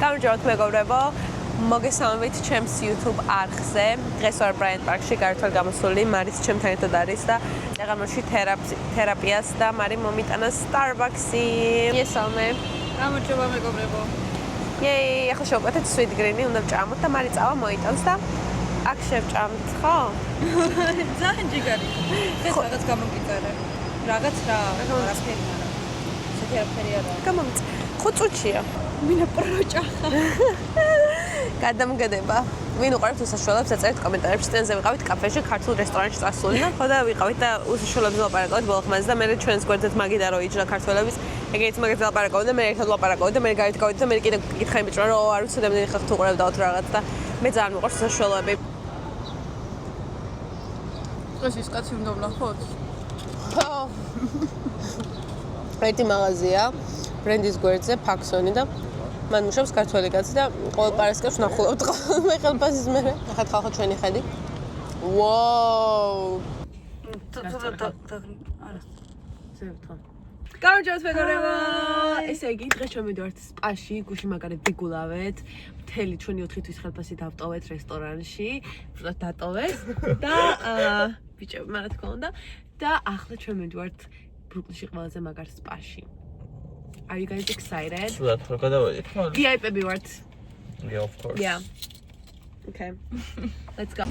გამარჯობათ მეგობრებო, მოგესალმებით ჩემს YouTube არხზე. დღეს ვარ ბრაიან პარკში, გარეთვალ გამოსული, მარიც ჩემთან ერთად არის და წეღამოში თერაპიას და მარი მომიტანა Starbucks-ი. მოგესალმე. გამარჯობა მეგობრებო. იეი, ახლა შევკვეთეთ sweet green-ი, უნდა ვჭამოთ და მარი წავა მოიტანს და აქ შევჭამთ, ხო? ძალიან ჯიგარი. ეს რაღაც გამოგიწერე. რაღაც არაფერი არა. ესეთი არაფერი არა. გამომიწ. 5 წუთია. მინა პროჭახა. გადამგედება. ვინ უყურებთ უსაშველებს, აწერეთ კომენტარებში. წინაზე ვიყავით კაფეში, ქართულ რესტორანში წასული და ხო და ვიყავით და უსაშველებს ვლაპარაკავთ ბოლოხმაზე და მე ჩვენს გვერდით მაგიდა რო იჯდა ქართველების, ეგეც მაგით ვლაპარაკავთ და მე ერთად ვლაპარაკავთ და მე გავით და მე კიდე გითხარი ბიჭო რა არ ვიცი და მე ხახ თუ უყურებდაოთ რაღაც და მე ძალიან მიყვარს უსაშველოები. ეს ის კაცი უნდა ვნახოთ? ხო. ერთი მაღაზია ბრენდის გვერდზე ფაქსონი და მან მუშაობს ქართველი კაცი და ყოველ პარასკევს ვნახულობთ მე ხელფასის მე. ახლა ხალხო ჩვენი ხედი. ვოუ. არა. ზევთო. გამარჯობათ მეგობრებო. ესე იგი, დღეს შევიდივართ სპაში, გუში მაგარად ვიგულავეთ. მთელი ჩვენი 4 თვის ხელფასი დავტოვეთ რესტორანში, უბრალოდ დატოვეთ და ბიჭები, რა თქმა უნდა, და ახლა ჩვენ მივიდივართ ბრუკლინში ყველაზე მაგარ სპაში. Are you guys excited? Sweet, რა გადავედით? VIP-ები ვართ. Yeah, of course. Yeah. Okay. Let's go.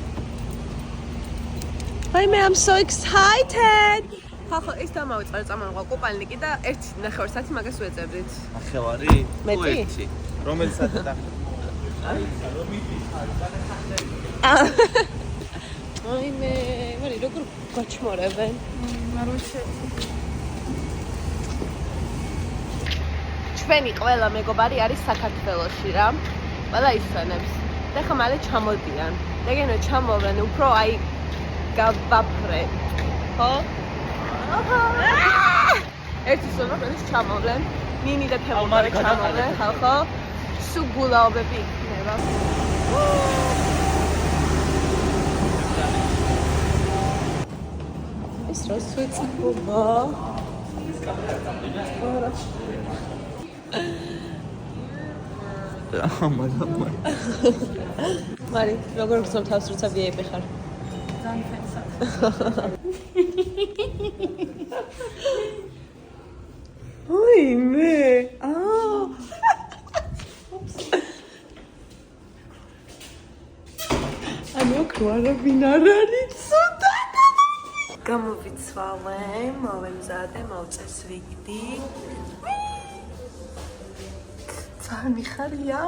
Hi, I'm so excited. ხახო, ეს დამავიწყე წამოვყვა კუპალნიკი და 1.5 საათი მაგას ვეძებდით. ახევარი? მეტი? რომელი საათი და? აი მე როგორ გაჩმორებენ? მარუშე. ჩვენი ყველა მეგობარი არის საქართველოში რა. ყველა ისვენებს. და ხა მალე ჩამოდიან. ეგენო ჩამოვლენ, უფრო აი გავაფრე. ხო? ერთი სოლომონის ჩამოვლენ. ნინი და თემური ჩამოვლენ, ხო? სულ გულაობები იქნება. ეს რა სვეწბობა? მარი, როგორ გწევ თავს როცა VIP ხარ? ძალიან ფენსა. ოი მე. ანუ ქვარა ვინ არ არის ცოტა. გამოვიცვალე, მოვემზადე, მოვწეს ვიგდი. ძალიან მიხარია.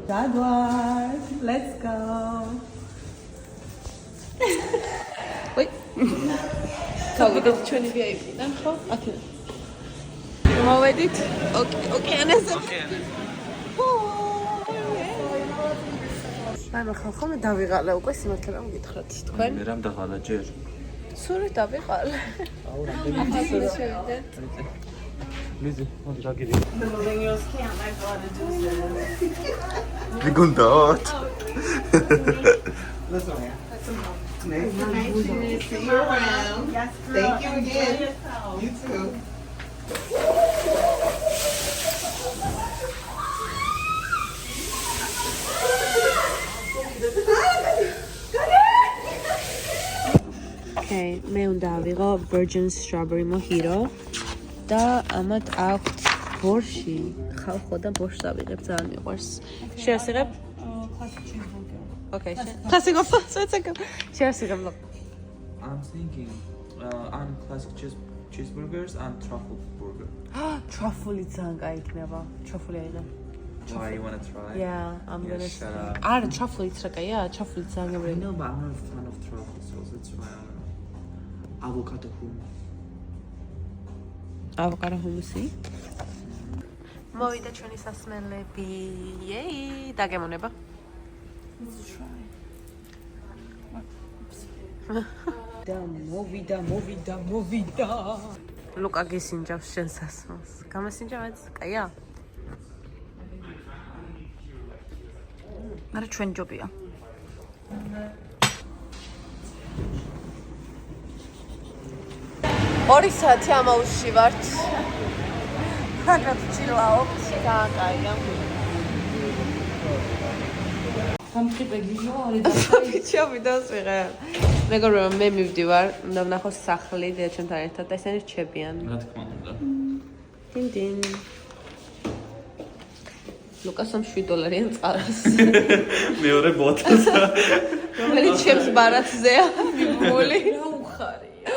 Jaguar, let's go. Wait. Გავიდეთ ჩვენი VIP-დან, ხო? აქედან. მოვედით. ოკეანეზე. მამა ხალხო მე დავიღალე უკვე სიმართლე რომ გითხრათ თქვენ. მე რამ დაღალა ჯერ? სული დავიღალე. აუ რა შევიდეთ. ლიზი, მოდი გაგირი. The millennials can't like what to do this. მიგონდათ. Nice to see you around. Yes, thank you again. You too. Okay, მე უნდა ავიღო Virgin Strawberry Mojito და ამათ აქვს ბორში. ხალხო და ბორშს ავიღებ, ძალიან მიყვარს. შეასიღებ? Classic cheeseburger. Okay, classic of შეასიღებ. I'm thinking on classic cheeseburgers and truffle burger. Truffle ძალიან კაი იქნება. Truffle აიღე. Why you want to try? Yeah, I'm Yeah, gonna shut up. არა, truffle იცრა კაია, truffle ძალიან I გებრელი. know, but I'm not a fan of truffle, so that's why I'm avocado hummus. ავოკადო ჰუმუსი. მოვიდა ჩვენი სასმელები. იეი, დაგემონება. Let's try. და მოვიდა. ლუკა გისინჯავს შენ სასმელს. გამასინჯავთ? კაია? არა ჩვენ ჯობია. 2 საათი ამაუსში ვართ. ფაკად ჭილაობ. გააკაია. სამტრიპე გიჟო არის ბიჭო ვიდეოს ვიღე. მეგობრებო მე მივდივარ, უნდა ვნახო სახლი დედაჩემთან ერთად და ესენი რჩებიან. რა თქმა უნდა. დინ. ლუკასამ $7 წყაროს. მეორე ბოთლს. რომელიც ჩემს ბარათზეა მიბმული. რა უხარია.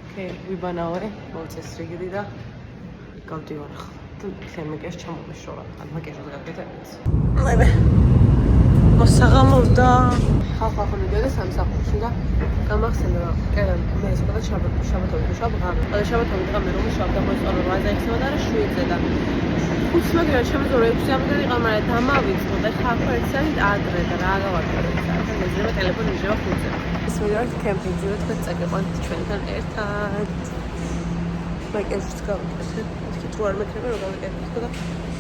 ოკეი, ვიბანავე, მოვწეს რიგდი და გავდივარ ახლა. და მეკეშ ჩამომეშორა, ან მეკეშს გაკეთებიც. ლები. მოსაღამოვდა. ხალხა მიდიოდა სამსახურში და გამახსენდა რომ კერან მე ესწოდა შაბათოვი მუშაობ ღამე. და შაბათოვი ღამე რომ მუშაობ და მოიწონა 8-ზე ეხება და რა 7-ზე და ხუთს მაგრამ შემიძლია 6-ზე ამგარი ყავ, მაგრამ დამავიწყო და ხა ახლა ერთსანი ადრე და რა გავაკეთე. საერთოდ მეძება ტელეფონი მიჟევა 5-ზე. ეს მივიდეთ კემპინგზე და თქვენ წაგიყვანთ ჩვენთან ერთად. მეკეშს გავაკეთე. თუ არ მექნება რომ გავიკეთე და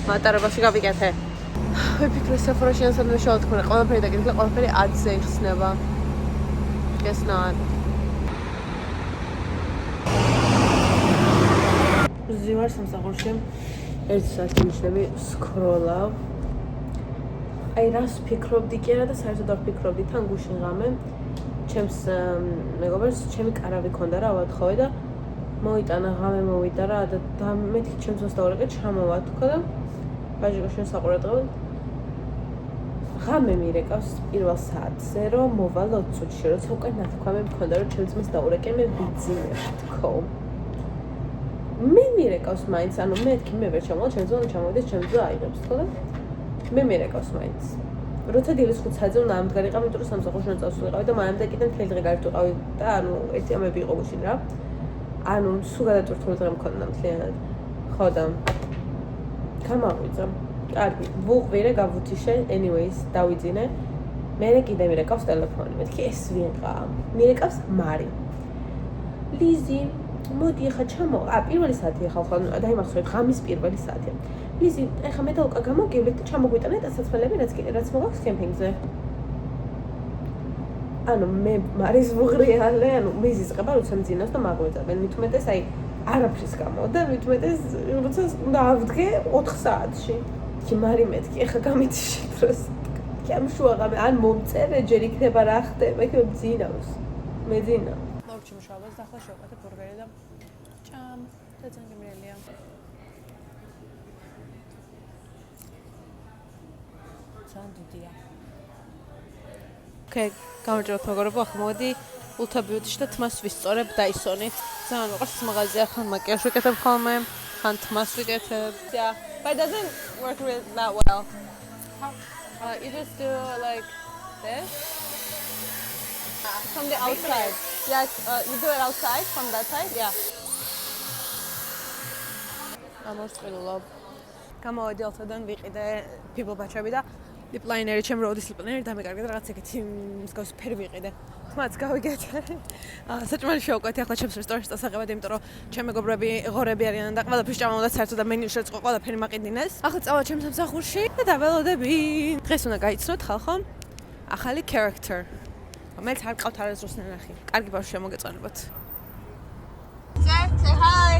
მატარებაში გავიკეთე. ვიფიქრე სეფორაში ან სადმე შევთ თქვენ ყველაფერი დაგეკითხა ყველაფერი 10-ზე იხსნება. Guess not. ზივარ სამსახურში 1 საათი მიშნები სკროლავ. აი რას ფიქრობდი კი არა და საერთოდ არ ფიქრობდი თან გუშინ ღამე. ჩემს მეგობრებს ჩემი კარავი ქონდა რა ავათხოვე და მოიტანა ღამე მოვიდა რა და მეთქი ჩემს 22-ზე ჩამოვა თქვა და ბაჟიკო შენ საყურადღებოდ ღამე მირეკავს პირველ საათზე რომ მოვალ 20 წუთში როცა უკვე ნათქვამი მქონდა რომ ჩემს მას დაურეკე მე ვიძინე თქო მე მირეკავს მაინც ანუ მეთქი მე ვერ ჩამოვალ ჩემს ზონა ჩამოვიდეს ჩემს ზონა აიღებს თქო და მე მირეკავს მაინც როცა დილის 5 საათზე უნდა ამდგარიყავ იმიტომ რომ სამსახურში უნდა წავსულიყავი და მანამდე კიდე მთელი დღე გარეთ ვიყავი და ანუ ერთი ამები იყო გუშინ რა ანუ სულ გადატვირთული დღე მქონდა მთლიანად ხო და გამავიძა კარგი ვუღვირე გავუთიშე anyways დავიძინე მე კიდე მირეკავს ტელეფონი მეთქი ეს ვინყა მირეკავს მარი ლიზი მოდი ახლა ჩამოვა პირველი საათი ახლა დაიმახსოვრეთ ღამის პირველი საათი ლიზი ახლა მე და უკა გამოგივლით და ჩამოგვიტანეთ ასაცმელები რაც მოგაქვს კემპინგზე ანუ მე მარის ვუღრიალე ანუ მიზის ყება როცა მძინავს და მაგვეძებენ მით უმეტეს აი არაფრის გამო და მით უმეტეს როცა უნდა ავდგე 4 საათში კი მარი მეთქი ახლა გამიწიში დროს კი ამ შუაღამე ან მომწერე ჯერ იქნება რა ხდება იქ მძინავს მეძინა მოვჭი მუშაობას და ახლა შევაკეთე ბურგერი და ჭამ და ძანგემრელია სანდუდია ოკეი გამარჯობა მეგობრებო ახლა მოდი Ulta Beauty-ში და თმას ვისწორებ დაისონით ძალიან მოყავს ეს მაღაზია ხან მაკიაჟს ვიკეთებ ხოლმე ხან თმას ვიკეთებ yeah but it doesn't work really that well you just do like this from the outside yes you do it outside from that side yeah ამოსწილობ გამოვედი Ulta-დან ვიყიდე ფიბლბაჩები და lip liner-ი ჩემ როდის lip liner-ი დამეკარგა და რაღაც ეგეთი მსგავსი ფერი ვიყიდე თმაც გავიგეთე საჭმელი შევკვეთე ახლა ჩემს რესტორანში წასაღებად იმიტომ რომ ჩემ მეგობრები ღორები არიან და ყველაფერს ჭამავდა საერთოდ და მენიუში წყვ ყველაფერი მაყიდინეს ახლა წავალ ჩემს სამსახურში და დაველოდები დღეს უნდა გაიცნოთ ხალხო ახალი character რომელიც არ ყავთ არასდროს ნახი კარგი ბავშვი შემოგეწონებათ say hi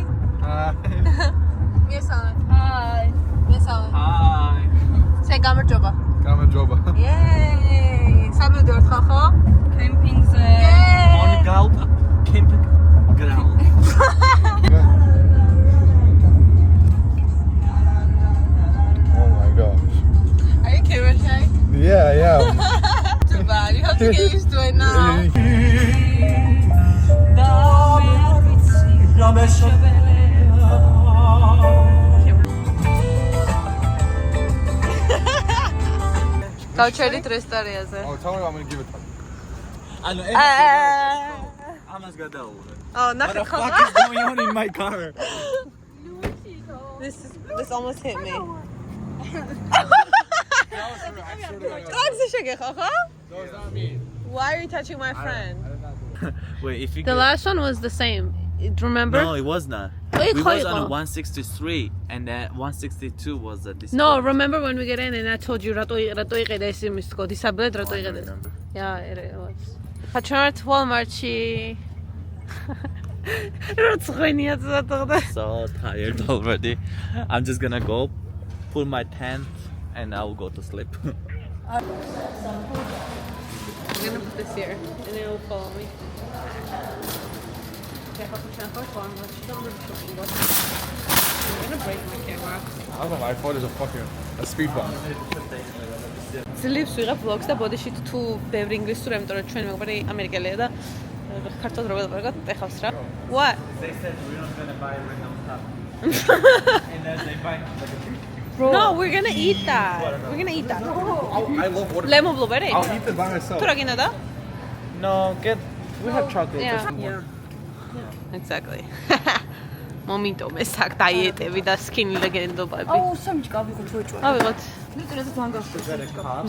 მიესალმე hi მიესალმე Hi. say გამარჯობა გამარჯობა. Yay! სამუდროდ ხახო? კემპინგზე. On Galp camping ground. Oh my gosh. Are you okay, Rashai? Yeah. Too bad. You have to get used to it now. Გავჩერდით რესტორანზე. Oh, tell me I'm going to give it. ანუ ამას გადაურე. Oh, What the ნახე fuck ხო? is going on in my car? This almost hit me. That შეგეხო ხო? was not me. Why are you touching my friend? Wait, if you The last one was the same. Remember? No, it was not. Wait, We was Khaliqa. on 163 and 162 was this. No, remember when we get in and I told you rato iqeda is imsko disablet rato iqeda. remember. Yeah, it was. Hatchart Walmart-ში So tired already. I'm just gonna go pull my tent and I'll go to sleep. I'm gonna put this here and it will follow me. I'm gonna break my camera. I don't know, I thought it was a speed bump. ძლივს ვიღებ vlogs და ბოდიში თუ ბევრი ინგლისური, იმიტომ რომ ჩვენი მეგობარი ამერიკელია და ქართულად როგორ დავარგოთ, ეხავს რა. What? They said we're not gonna buy random stuff. And then they buy like a No, we're gonna eat that. We're gonna eat that. I love water. Lemon blueberry. I'll eat it by myself. თუ რა გინდა და? No, we have chocolate. Yeah. Exactly. Momento მესაკ დაიეტები და skinny ლეგენდობები. აუ, სამჯი გავიღოთ ვეჭვი. ავიღოთ. ნიტრეზად ვანგახოთ.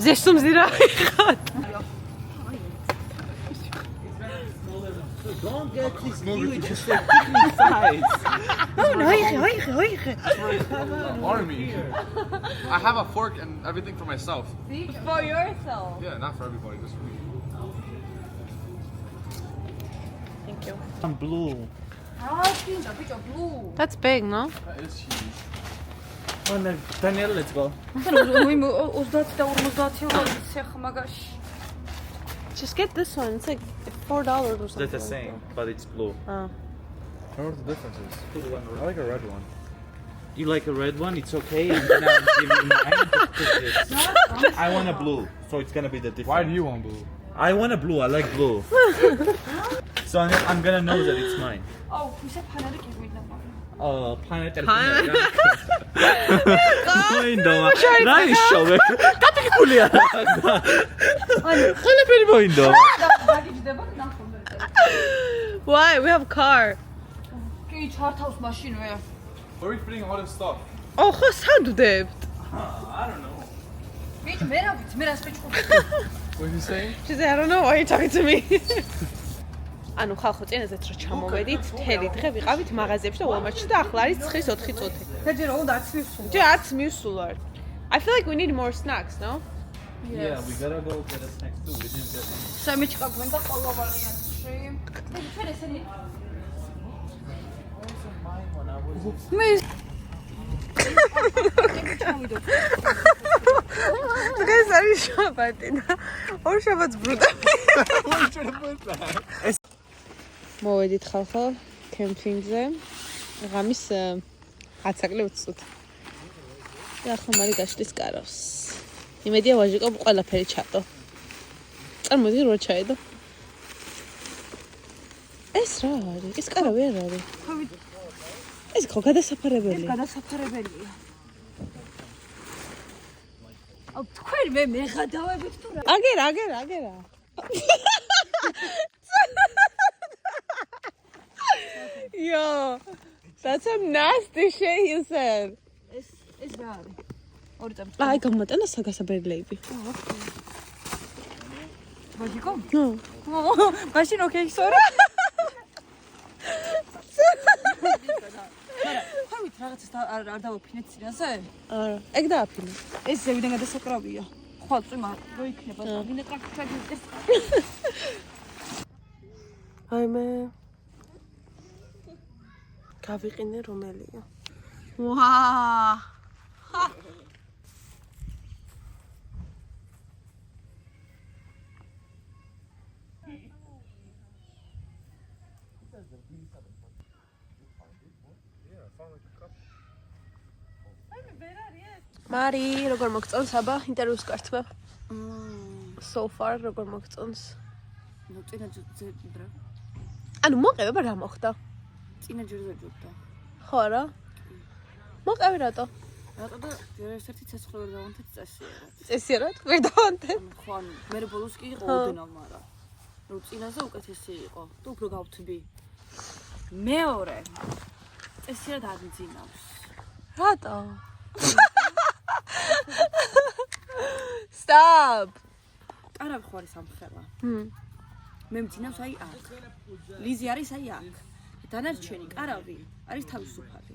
ზესუმზი რა ვიღოთ. Don't get this huge, just like picnic size. აიღე. Army. I have a fork and everything for myself. For yourself. Yeah, not for everybody, just for me. Thank you. I'm blue. კინდა ბიჭო, blue. That's big, no? That is huge. Oh, no, Daniel, let's go. 30 და 50 ევროა სეხმაგაში. Just get this one. It's like $4 or something. They're the same, but it's blue. Oh. I don't know what the difference is. I like a red one. You like a red one? It's okay. I'm gonna give you mine. Just this. I want a blue, so it's gonna be the difference. Why do you want blue? I want a blue. I like blue. So I'm gonna know that it's mine. აუ, ისე ფანარი კი გვინდა მაგრამ. Planet. Planet. მოინდა. რა ისოვე? კატიკულია. ყველაფერი მოინდა. დაგიჯდება ნახოთ. Why? We have a car. კი, ჩართავს მაშინვე. Where are we putting all this stuff? Oh, ხო სანდუდებთ. I don't know. ბიჭო, მე რა ვიცი, მე რას ვიჭხობ. What are you saying? She said, I don't know why you're talking to me. ანუ ხალხო წინაზეც რო ჩამოვედით, მთელი დღე ვიყავით მაღაზიებში და Walmart-ში და ახლა არის 9-4 წუთი. დაჯერა უნდა 10 მივსულ. ჯერ 10 მივსულვარ. I feel like we need more snacks, no? Yeah, we gotta go get a snack too. We didn't get any. სამიჩკა გვინდა ყველა ვარიანტში. ჩვენ ესენი მე ეს არის შაბათი და ორ შაბათს ბრუნდები. მოვედით ხალხო კემპინგზე. ღამის 10-20 წუთი. და ახლა მარი გაშლის კარავს. იმედია ვაჟიკო ყველაფერი ჩატო. წარმოიდგინე რო ჩაედო. ეს რა არის? ეს კარავი არ არის. ეს ხო გადასაფარებელია. ეს გადასაფარებელია. აუ თქვენ მე მეღადავებით თუ რა. აგერა. Yo, that's some nasty shit you said. ეს რა არის? ორი წამი. აი გამოტანა საგასაბერლეები. ვაჟიკო? ნო. მაშინ ოკეი, სორა. ხავით რაღაცას არ დავაფინეთ წინაზე? არა, ეგ დააფინე. ეს ზევიდან გადასაკრავია. ხო, წვიმა რო იქნება, ვინე კრაკს. აი მე გავიყინე რომელია. ვა! მარი, როგორ მოგწონს აბა ინტერვიუს კარტმა? So far როგორ მოგწონს? ნუ წინა ჯერა. ანუ მოყევება რა მოხდა? წინა ჯერა ჯობდა. ხო რა? მოყევი რატო? რატო და ერთ-ერთი ცეცხლი ვერ დავანთეთ წესიერად. წესიერად? ვერ დავანთეთ? ხო, ანუ მე ბოლოს კი იყო ოდნავ, მაგრამ რომ წინაზე უკეთესი იყო. თუ უფრო გავთბი. მეორე წესიერად არ მძინავს. რატო? Stop. არავი ხო არის ამხელა. მე მძინავს აი აქ. ლიზი არის აი აქ. დანარჩენი კარავი არის თავისუფალი.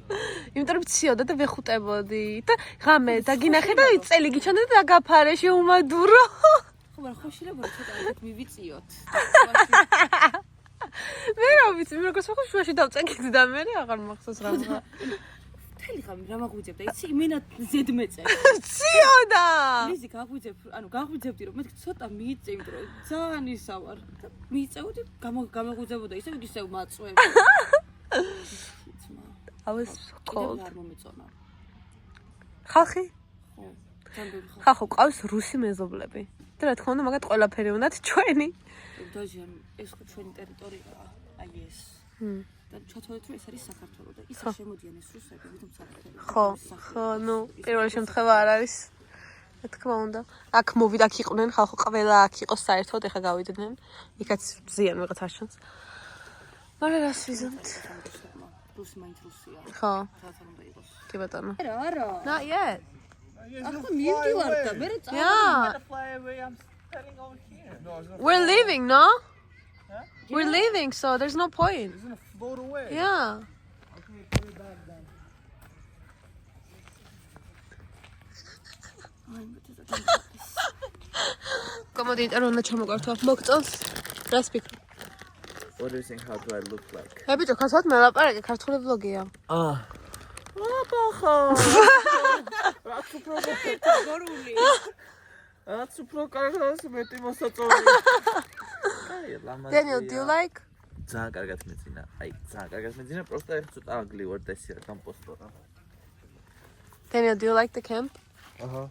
იმიტომ რომ ციოდა და ვეხუტებოდი და ღამე დაგინახე და წელი გიჩვენე და დაგაფარე შეუმადურო. ხო, მაგრამ ხო შეიძლება ცოტა აქ მივიწიოთ. მე რა ვიცი, მე როგორც ვახუშ შუაში დავწეკით და მე აღარ მახსოვს რა ვიღა. მთელი ხამი რა მაგვიძებდა, იცი, იმენა ზედმეწე. ციოდა! მიზი გაგვიძებ, ანუ გაგვიძებდი რომ მე ცოტა მიიწევდი რომ ძალიან ისა ვარ. მიიწევდი, გამოგვიძებოდა ისევ მაწვევი. I was cold. არ მომეწონა. ხალხი? ხო, ძალიან ხალხი. ხალხო, ყავს რუსი მეზობლები. და რა თქმა უნდა, მაგათ ყველაფერი უნდათ ჩვენი. დაჟან, ეს ხო ჩვენი ტერიტორიაა. აი ეს. და ჩათვალეთ რომ ეს არის საქართველო და ისე შემოდიან ეს რუსები, ვითომ საქართველო. ხო, ნუ პირველი შემთხვევა არ არის. რა თქმა უნდა. აქ მოვიდა, აქ იყვნენ, ხალხო, ყველა აქ იყო საერთოდ, ეხა გავიდნენ. იქაც ზიან ვიღაცა შანს. მაგრამ რას ვიზამთ? რუსი მაინც რუსია. ხო, რათან უნდა იყოს. კი ბატონო. არა. Not yet. ახლა მივდივარ და მე რა წავა. Yeah. Fly away, I'm standing over here. No, it's gonna We're leaving, no? We're leaving, so there's no point. float away. Yeah. Come on, don't let me go to McDonald's. Let's speak. What do you think? How do I look like? Hey, bicho, kasat me la para que kartule vlogia. რაც უფრო კარგად მეტი მოსაწოვი. Daniel, do you like? ძალიან კარგად მეძინა. აი, ძალიან კარგად მეძინა, просто ერთ ცოტა აგლი ვარ და ისე გამპოსტორა. Daniel, do you like the camp? აჰა.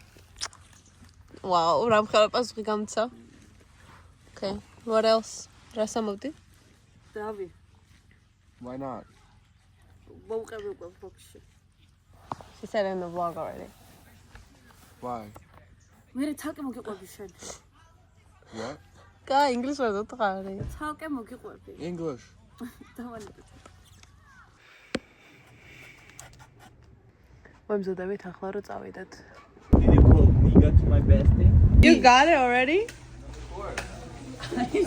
Wow, რამ ხარ პასუხი გამცა. Okay, what else? რა სამოვდი? დავი, Why not? მოვყევი უკვე ბოქსში. She said in the vlog already. Why? მე ცალკე მოგიყვები შენ. What? Guy, English word utqari. ცალკე მოგიყვები. English. დავანებეთ. მომზადებით ახლა რომ წავიდეთ. Did you call Niga to my bestie? You got it already?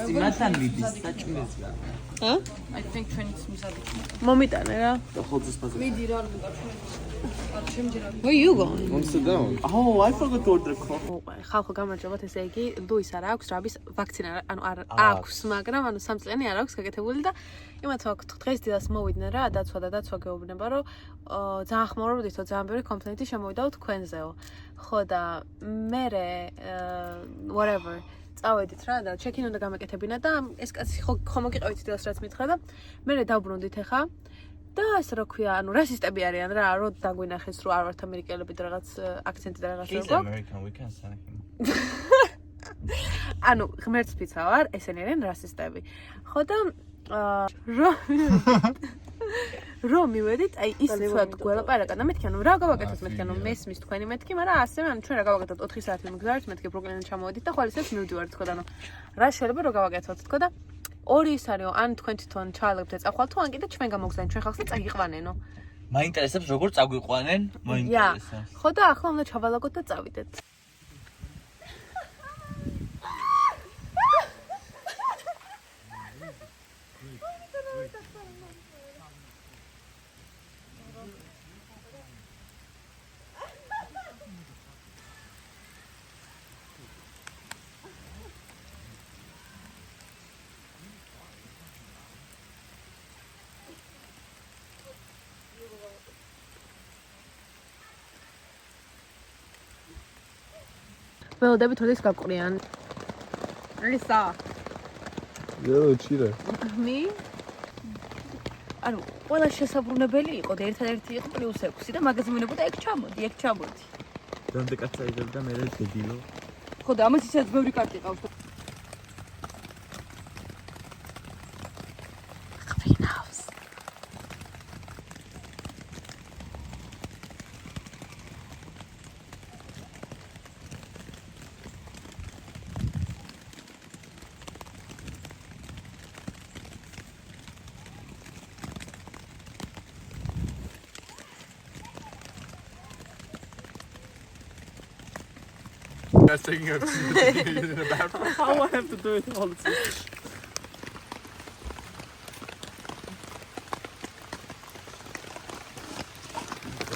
სიმასთან მიდის საჭმელსა. Huh? I think ჩვენიც მისადი. მომიტანე რა. და ხოლმე ფაზა. მიდი რა არ მოგარ ჩვენ. Where you going? Want to sit down? Oh, I forgot to order coffee. მოყვარე, ხალხო გამარჯობათ, ესე იგი, ლუის არ აქვს რაბის ვაქცინა, ანუ არ აქვს, მაგრამ ანუ 3 წლიანი არ აქვს გაკეთებული და იმათ ვაქვთ, დღეს დილას მოვიდნენ რა, დაცვა გეუბნება, რომ ძალიან ხმაურობდითო, ძალიან ბევრი კომპლეინტი შემოვიდაო თქვენზეო. ხო და მე whatever წავედით რა და ჩეკინ უნდა გამეკეთებინა და ეს კაცი ხო მოგიყევით დილას რაც მითხრა და მე დავბრუნდით ახლა და ეს რა ქვია, ანუ რასისტები არიან რა, რომ დაგვინახეს რომ არ ვართ ამერიკელები და რაღაც აქცენტი და რაღაც He's როგორ. American, we can send him. ანუ ღმერთს ფიცა ვარ, ესენი არიან რასისტები. ხო და რომ მივედით, აი ის თქვათ გველაპარაკა და მეთქი ანუ რა გავაკეთოთ მეთქი ანუ მესმის თქვენი მეთქი, მაგრამ ასევე ანუ ჩვენ რა გავაკეთოთ 4 საათი მგზავრით, მეთქი ბრუკლინიდან ჩამოვედით და ხვალისას მივდივართ თქო და ანუ რა შეიძლება რომ გავაკეთოთ თქო და ორი ის არისო, ან თქვენ თვითონ ჩაალებთ და წახვალთ თუ ან კიდე ჩვენ გამოგზავნით ჩვენ ხალხს და წაგიყვანენო. მაინტერესებს როგორ წაგვიყვანენ? მაინტერესებს. ხო და ახლა უნდა ჩავალაგოთ და წავიდეთ. ველოდებით როდის გაყრიან? რისა? Yellow cheetah. მე? ანუ ყველა შესაბრუნებელი იყო და ერთადერთი იყო +6 და მაგაზე მინებოდა ეგ ჩამოდი. დამდე კაცაიბებ და მე დებილო. ხო და ამას ისეც ბევრი კარტი ყავს. Greenhouse. That's taking a in the bathroom. How I have to do it all the time?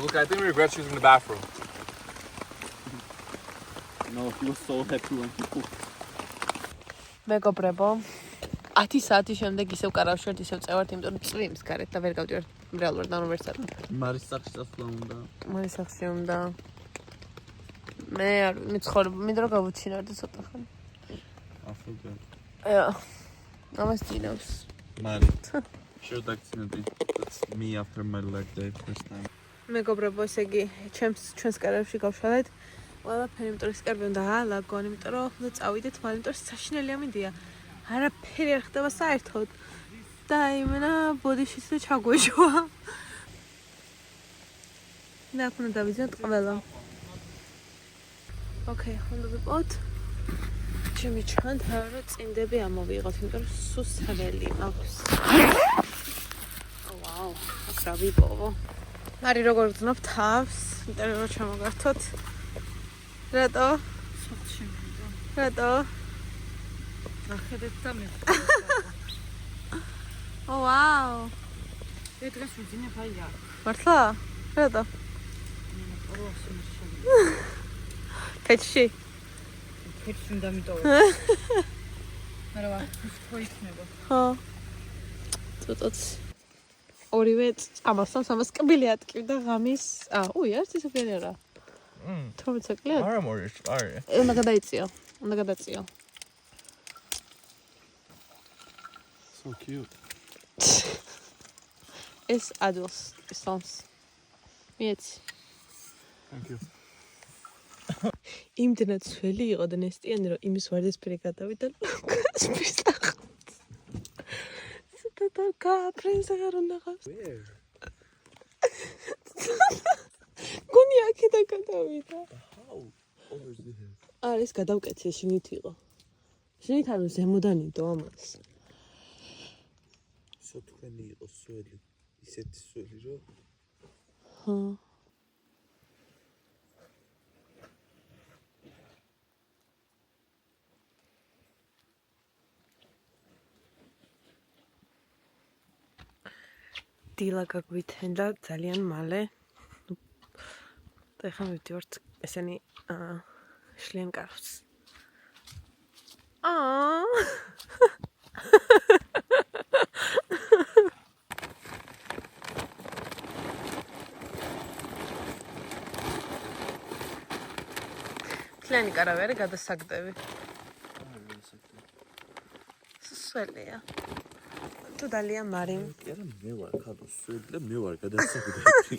Look, I think we regret choosing the bathroom. No, he was so happy when he cooked. მეგობრებო, 10 საათის შემდეგ ისევ კარავში ვართ, ისევ წევართ, იმიტომ რომ წვიმს გარეთ და ვერ გავდივართ რეალურად უნივერსიტეტში. მარის სახში წასვლა უნდა. მარის სახში უნდა. მე არ მიცხოვრებ, მინდა რომ გავუჩინარდე ცოტა ხანი. After ამას ძინავს. Mari. Sure დაგცინები. That's me after my leg day first time. მეგობრებო, ესე იგი, ჩვენს კარავში გავშალეთ. ყველაფერი, იმიტომ რომ სკერბი უნდა აალაგონ, იმიტომ რომ უნდა წავიდეთ, მაგრამ იმიტომ რომ საშინელი ამინდია. არაფერი არ ხდება საერთოდ. და იმენა ბოდიშიც და ჩაგვეშვა. და აქ უნდა დავიძინოთ ყველა. ოკეი, უნდა ვიყოთ. ჩემი ჩანთა რომ წინდები ამოვიღოთ, იმიტომ რომ სუსხებელი მაქვს. ვაუ, აქ რა ვიპოვო. მარი როგორ გძნობ თავს, იმიტომ რომ ჩამოგართოთ. რატო? სოხში მინდა. რატო? ახედეთ და მე. ო ვაუ. დღეს ვიძინებ აი აქ. მართლა? რატო? ფეთში? ფეთში უნდა მიტოვო. არა ვარ, ხო იქნება. ხო. ცოტაც ორივე ამასთან სამას კბილი ატკივდა ღამის. უი, არც ისე ფერი არა. 12 საკლია. არა მორიშ, არა. უნდა გადაიწიო. უნდა გადაწიო. So cute. ეს adults songs. მიეცი. Thank you. იმდენად ძველი იყო და ნესტიანი რომ იმის ვარდისფერი გადავიდა ლუკას მისახოთ. ცოტა კაპრინს აღარ უნდა ყავს. გონი აქედან გადავიდა. არის გადავკეთე შინით იყო. შინით არ ზემოდან იდო ამას. სოთქენი იყო სველი. ისეთი სველი რომ ხო. დილა გაგვითენდა ძალიან მალე. და ეხლა მივდივართ ესენი შლიან კარავს. შლიანი კარავი არის გადასაგდები. სველია. თუ დალია მარიმ. არა მე ვარ ხადო სველი და მე ვარ გადასაგდები.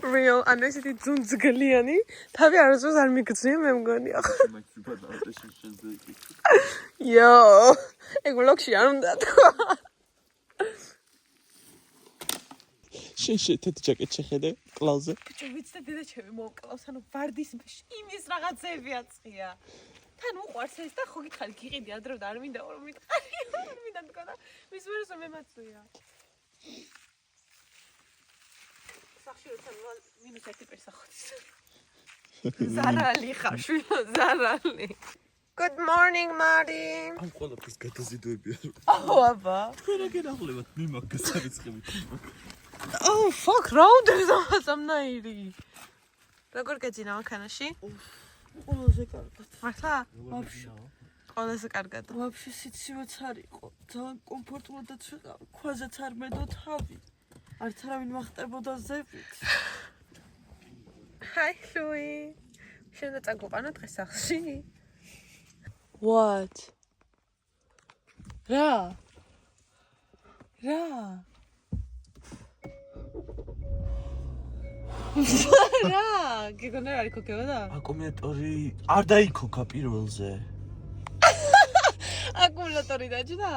Real, ანუ ესეთი ძუნძგლიანი, თავი არასდროს არ მიგძვია, მე მგონი ახლა. იო, ეგ ვლოგში არ უნდა თქვა. შენ შეთეთ ჯაკეტ შეხედე კლავზე. ბიჭო, ვიცი და ჩემი მოვკლავს, ანუ ვარდის იმის რაღაცები აწყია. თან უყვარს ეს და ხო გითხარი გიყიდი ადრე და არ მინდა რომ მითხარი, არ მინდა თქვა და მის ვერასო მემაწვია. სახში როცა -1 პერსახოთის. ზარალი ხარ, შვილო, ზარალი. Good morning, Mari. ამ ყველაფერს გადაზიდვები არ. აბა. თქვენ რა გენახლებათ მე მაგ გასარიცხებით. Oh, fuck, რაუნდებს ამასამნაირი. როგორ გეძინა მანქანაში? ყველაზე კარგად. მართლა? ვაფშე. ყველაზე კარგად. ვაფშე სიცივეც არ იყო. ძალიან კომფორტულადაც ვიყავ. ქვაზეც არ მედო თავი. არც არავინ მახტებოდა ზევით. Hi, Louis. შენ და წაგვყანა დღეს სახლში? What? რა? რა? გიგონა რა იქოკებოდა? აკუმულატორი არ დაიქოკა პირველზე. აკუმულატორი დაჭდა?